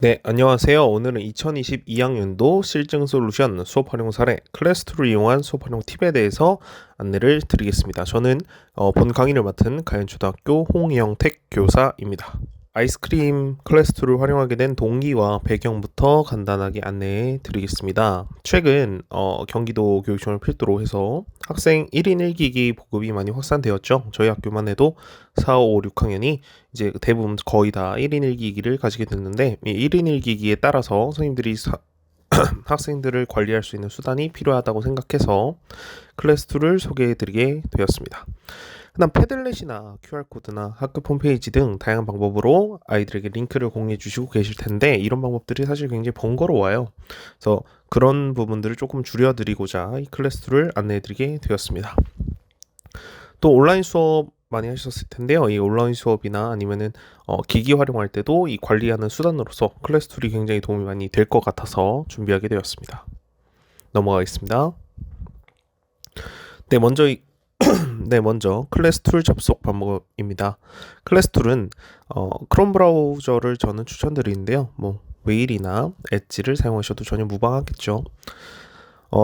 네, 안녕하세요. 오늘은 2022학년도 실증 솔루션 수업 활용 사례 클래스2를 이용한 수업 활용 팁에 대해서 안내를 드리겠습니다. 저는 본 강의를 맡은 가연초등학교 홍영택 교사입니다. 아이스크림 클래스2를 활용하게 된 동기와 배경부터 간단하게 안내해 드리겠습니다. 최근 경기도 교육청을 필두로 해서 학생 1인 1기기 보급이 많이 확산되었죠. 저희 학교만 해도 4, 5, 6학년이 이제 대부분 거의 다 1인 1기기를 가지게 됐는데, 이 1인 1기기에 따라서 선생님들이 학생들을 관리할 수 있는 수단이 필요하다고 생각해서 클래스2를 소개해드리게 되었습니다. 그다음 패들렛이나 QR코드나 학급 홈페이지 등 다양한 방법으로 아이들에게 링크를 공유해 주시고 계실 텐데, 이런 방법들이 사실 굉장히 번거로워요. 그래서 그런 부분들을 조금 줄여드리고자 이 클래스2를 안내해드리게 되었습니다. 또 온라인 수업 많이 하셨을 텐데요. 이 온라인 수업이나 아니면은 기기 활용할 때도 이 관리하는 수단으로서 클래스2이 굉장히 도움이 많이 될 것 같아서 준비하게 되었습니다. 넘어가겠습니다. 먼저 클래스2 접속 방법입니다. 클래스2는 크롬 브라우저를 저는 추천드리는데요. 웨일이나 엣지를 사용하셔도 전혀 무방하겠죠.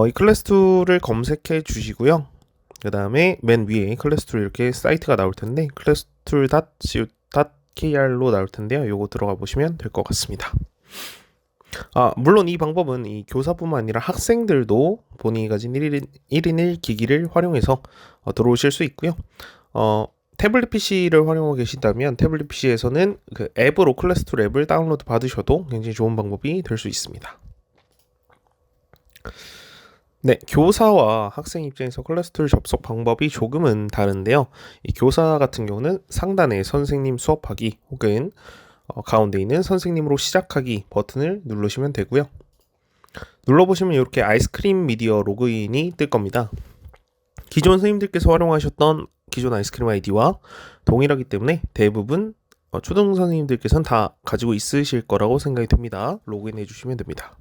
이 클래스2를 검색해 주시고요. 그 다음에 맨 위에 클래스2 이렇게 사이트가 나올 텐데 class2.co.kr로 나올 텐데요. 요거 들어가 보시면 될 것 같습니다. 물론 이 방법은 이 교사뿐만 아니라 학생들도 본인이 가진 1인 1기기를 활용해서 들어오실 수 있고요. 태블릿 PC를 활용하고 계신다면 태블릿 PC에서는 그 앱으로 클래스2 앱을 다운로드 받으셔도 굉장히 좋은 방법이 될 수 있습니다. 네, 교사와 학생 입장에서 클래스2 접속 방법이 조금은 다른데요. 이 교사 같은 경우는 상단에 선생님 수업하기 혹은 가운데 있는 선생님으로 시작하기 버튼을 누르시면 되고요. 눌러보시면 이렇게 아이스크림 미디어 로그인이 뜰 겁니다. 기존 선생님들께서 활용하셨던 기존 아이스크림 아이디와 동일하기 때문에 대부분 초등 선생님들께서는 다 가지고 있으실 거라고 생각이 듭니다. 로그인해 주시면 됩니다.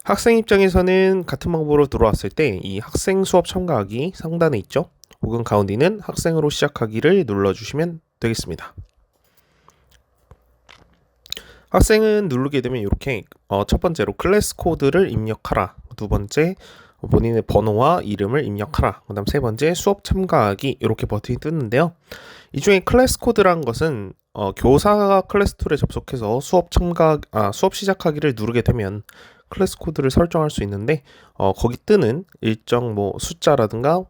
학생 입장에서는 같은 방법으로 들어왔을 때 이 학생 수업 참가하기 상단에 있죠. 혹은 가운데 있는 학생으로 시작하기를 눌러주시면 되겠습니다. 학생은 누르게 되면 이렇게 첫 번째로 클래스 코드를 입력하라, 두 번째 본인의 번호와 이름을 입력하라, 그 다음 세 번째 수업 참가하기, 이렇게 버튼이 뜨는데요. 이 중에 클래스 코드라는 것은 교사가 클래스2에 접속해서 수업 시작하기를 누르게 되면 클래스 코드를 설정할 수 있는데 거기 뜨는 일정 숫자라든가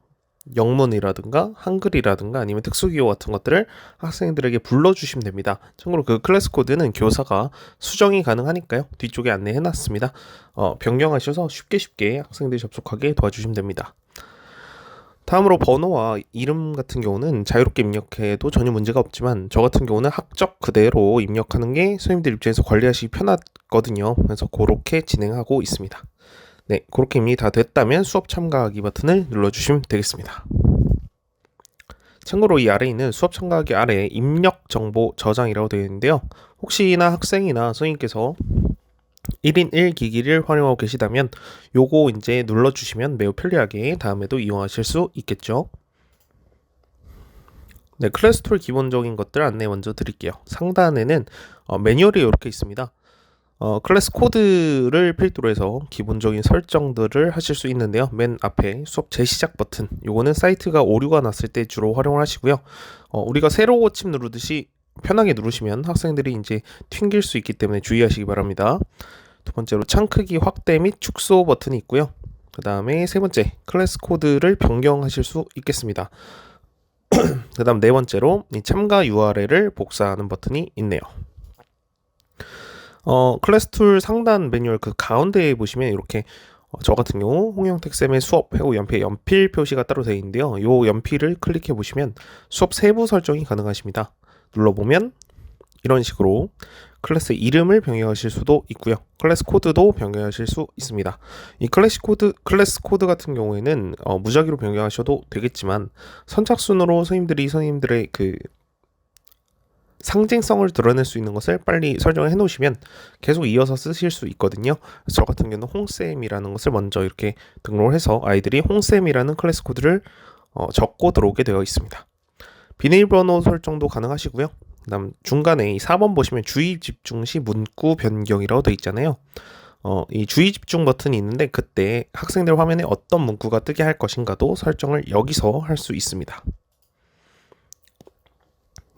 영문이라든가 한글이라든가 아니면 특수기호 같은 것들을 학생들에게 불러주시면 됩니다. 참고로 그 클래스 코드는 교사가 수정이 가능하니까요. 뒤쪽에 안내해놨습니다. 변경하셔서 쉽게 학생들이 접속하게 도와주시면 됩니다. 다음으로 번호와 이름 같은 경우는 자유롭게 입력해도 전혀 문제가 없지만 저 같은 경우는 학적 그대로 입력하는 게 선생님들 입장에서 관리하시기 편하거든요. 그래서 그렇게 진행하고 있습니다. 네, 그렇게 입력이 다 됐다면 수업 참가하기 버튼을 눌러주시면 되겠습니다. 참고로 이 아래에 있는 수업 참가하기 아래에 입력 정보 저장이라고 되어 있는데요. 혹시나 학생이나 선생님께서 1인 1기기를 활용하고 계시다면 요거 이제 눌러주시면 매우 편리하게 다음에도 이용하실 수 있겠죠. 네, 클래스2 기본적인 것들 안내 먼저 드릴게요. 상단에는 매뉴얼이 이렇게 있습니다. 클래스 코드를 필두로 해서 기본적인 설정들을 하실 수 있는데요. 맨 앞에 수업 재시작 버튼, 요거는 사이트가 오류가 났을 때 주로 활용을 하시고요. 우리가 세로 고침 누르듯이 편하게 누르시면 학생들이 이제 튕길 수 있기 때문에 주의하시기 바랍니다. 두 번째로 창 크기 확대 및 축소 버튼이 있고요. 그 다음에 세 번째, 클래스 코드를 변경하실 수 있겠습니다. 그 다음 네 번째로 이 참가 URL을 복사하는 버튼이 있네요. 클래스2 상단 매뉴얼 그 가운데에 보시면 이렇게 저 같은 경우 홍영택 쌤의 수업 회고 연필 표시가 따로 되어 있는데요. 요 연필을 클릭해 보시면 수업 세부 설정이 가능하십니다. 눌러보면 이런 식으로 클래스 이름을 변경하실 수도 있고요. 클래스 코드도 변경하실 수 있습니다. 이 클래스 코드 같은 경우에는 무작위로 변경하셔도 되겠지만 선착순으로 선생님들의 그 상징성을 드러낼 수 있는 것을 빨리 설정을 해놓으시면 계속 이어서 쓰실 수 있거든요. 저 같은 경우는 홍쌤이라는 것을 먼저 이렇게 등록을 해서 아이들이 홍쌤이라는 클래스 코드를 적고 들어오게 되어 있습니다. 비밀번호 설정도 가능하시고요. 그다음 중간에 이 4번 보시면 주의 집중 시 문구 변경이라고 되어 있잖아요. 이 주의 집중 버튼이 있는데 그때 학생들 화면에 어떤 문구가 뜨게 할 것인가도 설정을 여기서 할 수 있습니다.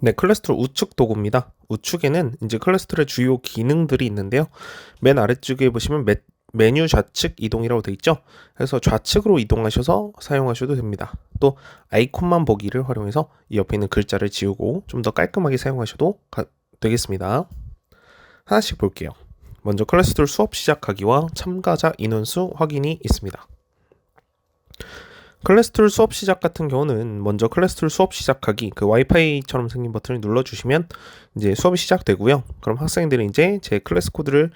네, 클래스툴 우측 도구입니다. 우측에는 이제 클래스툴의 주요 기능들이 있는데요. 맨 아래쪽에 보시면 메뉴 좌측 이동이라고 되어 있죠. 그래서 좌측으로 이동하셔서 사용하셔도 됩니다. 또 아이콘만 보기를 활용해서 이 옆에 있는 글자를 지우고 좀 더 깔끔하게 사용하셔도 되겠습니다. 하나씩 볼게요. 먼저 클래스툴 수업 시작하기와 참가자 인원수 확인이 있습니다. 클래스툴 수업 시작 같은 경우는 먼저 클래스툴 수업 시작하기 그 와이파이처럼 생긴 버튼을 눌러주시면 이제 수업이 시작되고요. 그럼 학생들이 이제 제 클래스 코드를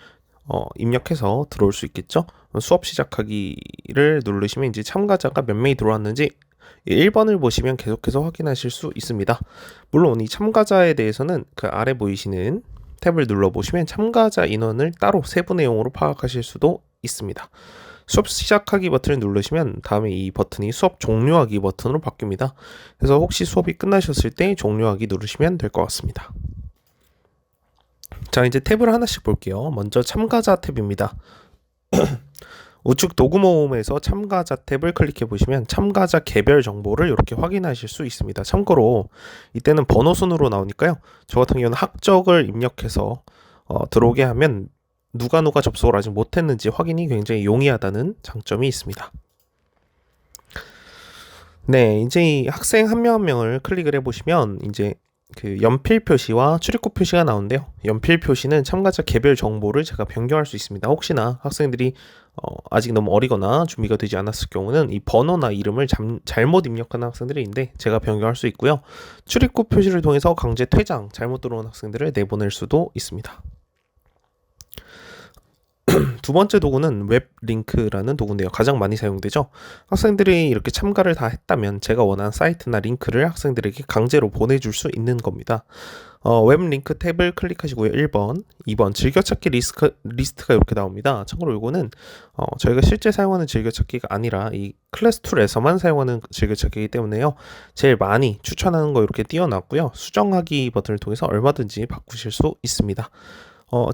입력해서 들어올 수 있겠죠. 수업 시작하기를 누르시면 이제 참가자가 몇 명이 들어왔는지 1번을 보시면 계속해서 확인하실 수 있습니다. 물론 이 참가자에 대해서는 그 아래 보이시는 탭을 눌러보시면 참가자 인원을 따로 세부 내용으로 파악하실 수도 있습니다. 수업 시작하기 버튼을 누르시면 다음에 이 버튼이 수업 종료하기 버튼으로 바뀝니다. 그래서 혹시 수업이 끝나셨을 때 종료하기 누르시면 될 것 같습니다. 자, 이제 탭을 하나씩 볼게요. 먼저 참가자 탭입니다. 우측 도구 모음에서 참가자 탭을 클릭해 보시면 참가자 개별 정보를 이렇게 확인하실 수 있습니다. 참고로 이때는 번호 순으로 나오니까요. 저 같은 경우는 학적을 입력해서 들어오게 하면 누가 접속을 아직 못했는지 확인이 굉장히 용이하다는 장점이 있습니다. 네, 이제 이 학생 한 명 한 명을 클릭을 해보시면 이제 그 연필 표시와 출입구 표시가 나오는데요. 연필 표시는 참가자 개별 정보를 제가 변경할 수 있습니다. 혹시나 학생들이 아직 너무 어리거나 준비가 되지 않았을 경우는 이 번호나 이름을 잘못 입력하는 학생들이 있는데 제가 변경할 수 있고요. 출입구 표시를 통해서 강제 퇴장, 잘못 들어온 학생들을 내보낼 수도 있습니다. 두 번째 도구는 웹 링크라는 도구인데요. 가장 많이 사용되죠. 학생들이 이렇게 참가를 다 했다면 제가 원하는 사이트나 링크를 학생들에게 강제로 보내줄 수 있는 겁니다. 웹 링크 탭을 클릭하시고요. 1번, 2번 즐겨찾기 리스트가 이렇게 나옵니다. 참고로 이거는 저희가 실제 사용하는 즐겨찾기가 아니라 이 클래스 툴에서만 사용하는 즐겨찾기이기 때문에요. 제일 많이 추천하는 거 이렇게 띄워놨고요. 수정하기 버튼을 통해서 얼마든지 바꾸실 수 있습니다.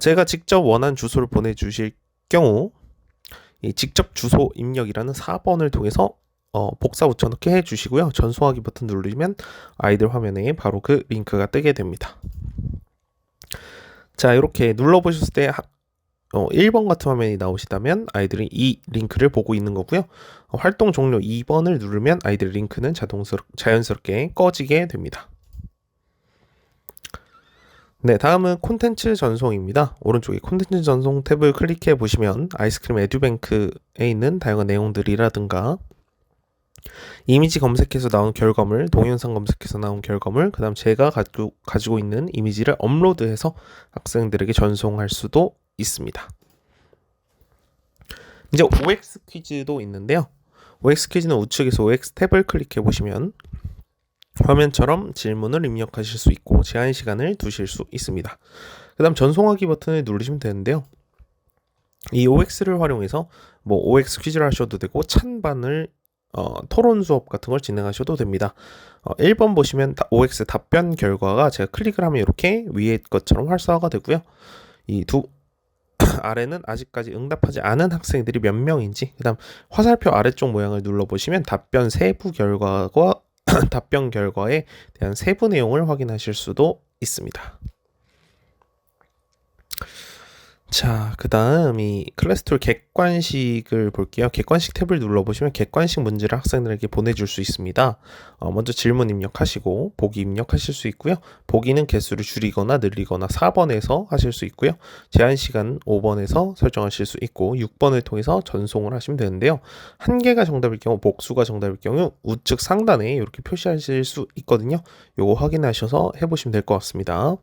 제가 직접 원하는 주소를 보내주실 경우 이 직접 주소 입력이라는 4번을 통해서 복사 붙여넣기 해주시고요. 전송하기 버튼 누르면 아이들 화면에 바로 그 링크가 뜨게 됩니다. 자, 이렇게 눌러보셨을 때 1번 같은 화면이 나오시다면 아이들이 이 링크를 보고 있는 거고요. 활동 종료 2번을 누르면 아이들의 링크는 자연스럽게 꺼지게 됩니다. 네, 다음은 콘텐츠 전송입니다. 오른쪽에 콘텐츠 전송 탭을 클릭해 보시면 아이스크림 에듀뱅크에 있는 다양한 내용들이라든가 이미지 검색해서 나온 결과물, 동영상 검색해서 나온 결과물, 그 다음 제가 가지고 있는 이미지를 업로드해서 학생들에게 전송할 수도 있습니다. 이제 OX 퀴즈도 있는데요. OX 퀴즈는 우측에서 OX 탭을 클릭해 보시면 화면처럼 질문을 입력하실 수 있고 제한 시간을 두실 수 있습니다. 그 다음 전송하기 버튼을 누르시면 되는데요. 이 OX를 활용해서 뭐 OX 퀴즈를 하셔도 되고 찬반을 토론 수업 같은 걸 진행하셔도 됩니다. 1번 보시면 OX 답변 결과가 제가 클릭을 하면 이렇게 위에 것처럼 활성화가 되고요. 이 두 아래는 아직까지 응답하지 않은 학생들이 몇 명인지, 그 다음 화살표 아래쪽 모양을 눌러보시면 답변 세부 결과와 답변 결과에 대한 세부 내용을 확인하실 수도 있습니다. 자, 그 다음 이 클래스툴 객관식을 볼게요. 객관식 탭을 눌러보시면 객관식 문제를 학생들에게 보내줄 수 있습니다. 먼저 질문 입력하시고 보기 입력하실 수 있고요. 보기는 개수를 줄이거나 늘리거나 4번에서 하실 수 있고요. 제한 시간 5번에서 설정하실 수 있고 6번을 통해서 전송을 하시면 되는데요. 한 개가 정답일 경우, 복수가 정답일 경우 우측 상단에 이렇게 표시하실 수 있거든요. 요거 확인하셔서 해보시면 될 것 같습니다.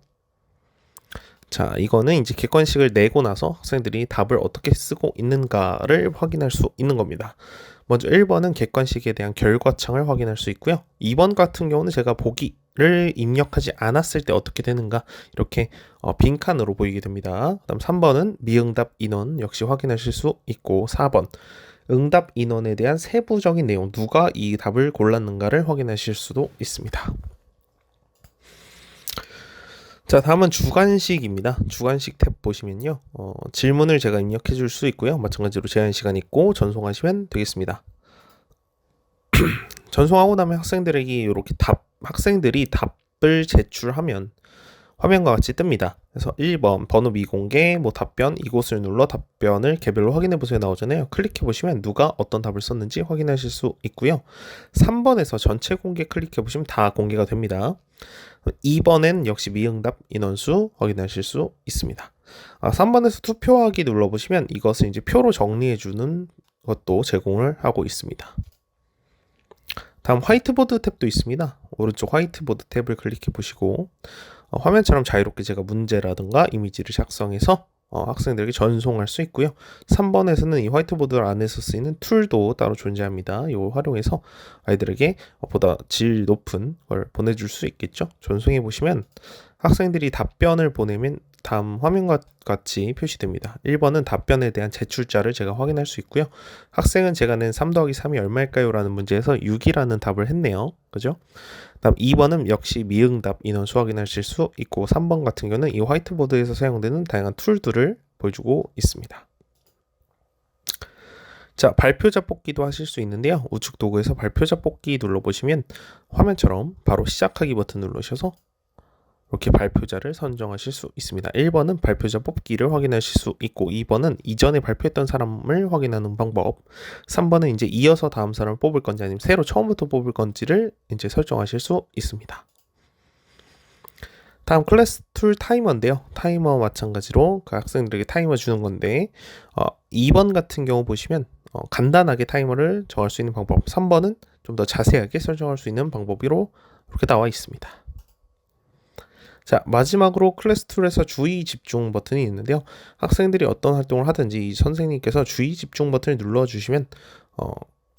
자, 이거는 이제 객관식을 내고 나서 학생들이 답을 어떻게 쓰고 있는가를 확인할 수 있는 겁니다. 먼저 1번은 객관식에 대한 결과창을 확인할 수 있고요. 2번 같은 경우는 제가 보기를 입력하지 않았을 때 어떻게 되는가 이렇게 빈칸으로 보이게 됩니다. 그다음 3번은 미응답 인원 역시 확인하실 수 있고 4번 응답 인원에 대한 세부적인 내용, 누가 이 답을 골랐는가를 확인하실 수도 있습니다. 자, 다음은 주관식입니다. 주관식 탭 보시면요. 질문을 제가 입력해 줄 수 있고요. 마찬가지로 제한 시간 있고 전송하시면 되겠습니다. 전송하고 나면 학생들에게 이렇게 학생들이 답을 제출하면 화면과 같이 뜹니다. 그래서 1번 번호 미공개, 답변, 이곳을 눌러 답변을 개별로 확인해 보세요 나오잖아요. 클릭해 보시면 누가 어떤 답을 썼는지 확인하실 수 있고요. 3번에서 전체 공개 클릭해 보시면 다 공개가 됩니다. 2번엔 역시 미응답 인원수 확인하실 수 있습니다. 3번에서 투표하기 눌러보시면 이것을 이제 표로 정리해 주는 것도 제공을 하고 있습니다. 다음 화이트보드 탭도 있습니다. 오른쪽 화이트보드 탭을 클릭해 보시고 화면처럼 자유롭게 제가 문제라든가 이미지를 작성해서 학생들에게 전송할 수 있고요. 3번에서는 이 화이트보드 안에서 쓰이는 툴도 따로 존재합니다. 이걸 활용해서 아이들에게 보다 질 높은 걸 보내줄 수 있겠죠. 전송해 보시면 학생들이 답변을 보내면 다음 화면과 같이 표시됩니다. 1번은 답변에 대한 제출자를 제가 확인할 수 있고요. 학생은 제가 낸 3 더하기 3이 얼마일까요? 라는 문제에서 6이라는 답을 했네요. 그죠? 다음 2번은 역시 미응답 인원수 확인하실 수 있고 3번 같은 경우는 이 화이트보드에서 사용되는 다양한 툴들을 보여주고 있습니다. 자, 발표자 뽑기도 하실 수 있는데요. 우측 도구에서 발표자 뽑기 눌러보시면 화면처럼 바로 시작하기 버튼 누르셔서 이렇게 발표자를 선정하실 수 있습니다. 1번은 발표자 뽑기를 확인하실 수 있고 2번은 이전에 발표했던 사람을 확인하는 방법, 3번은 이제 이어서 다음 사람을 뽑을 건지 아니면 새로 처음부터 뽑을 건지를 이제 설정하실 수 있습니다. 다음 클래스 툴 타이머인데요. 타이머 마찬가지로 그 학생들에게 타이머 주는 건데 2번 같은 경우 보시면 간단하게 타이머를 정할 수 있는 방법, 3번은 좀 더 자세하게 설정할 수 있는 방법으로 이렇게 나와 있습니다. 자, 마지막으로 클래스 툴에서 주의 집중 버튼이 있는데요. 학생들이 어떤 활동을 하든지 선생님께서 주의 집중 버튼을 눌러주시면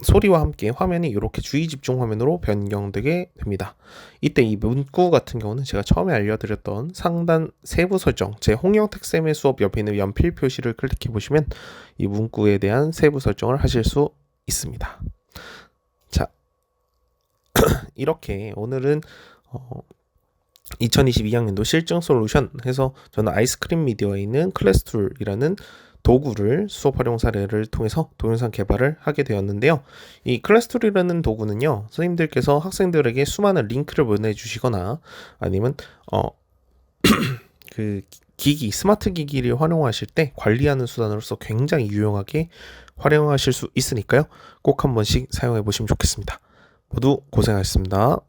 소리와 함께 화면이 이렇게 주의 집중 화면으로 변경되게 됩니다. 이때 이 문구 같은 경우는 제가 처음에 알려드렸던 상단 세부 설정, 제 홍영택 쌤의 수업 옆에 있는 연필 표시를 클릭해 보시면 이 문구에 대한 세부 설정을 하실 수 있습니다. 자, 이렇게 오늘은 2022학년도 실증 솔루션 해서 저는 아이스크림 미디어에 있는 클래스툴이라는 도구를 수업 활용 사례를 통해서 동영상 개발을 하게 되었는데요. 이 클래스툴이라는 도구는요, 선생님들께서 학생들에게 수많은 링크를 보내주시거나 아니면 그 기기, 스마트 기기를 활용하실 때 관리하는 수단으로서 굉장히 유용하게 활용하실 수 있으니까요. 꼭 한 번씩 사용해 보시면 좋겠습니다. 모두 고생하셨습니다.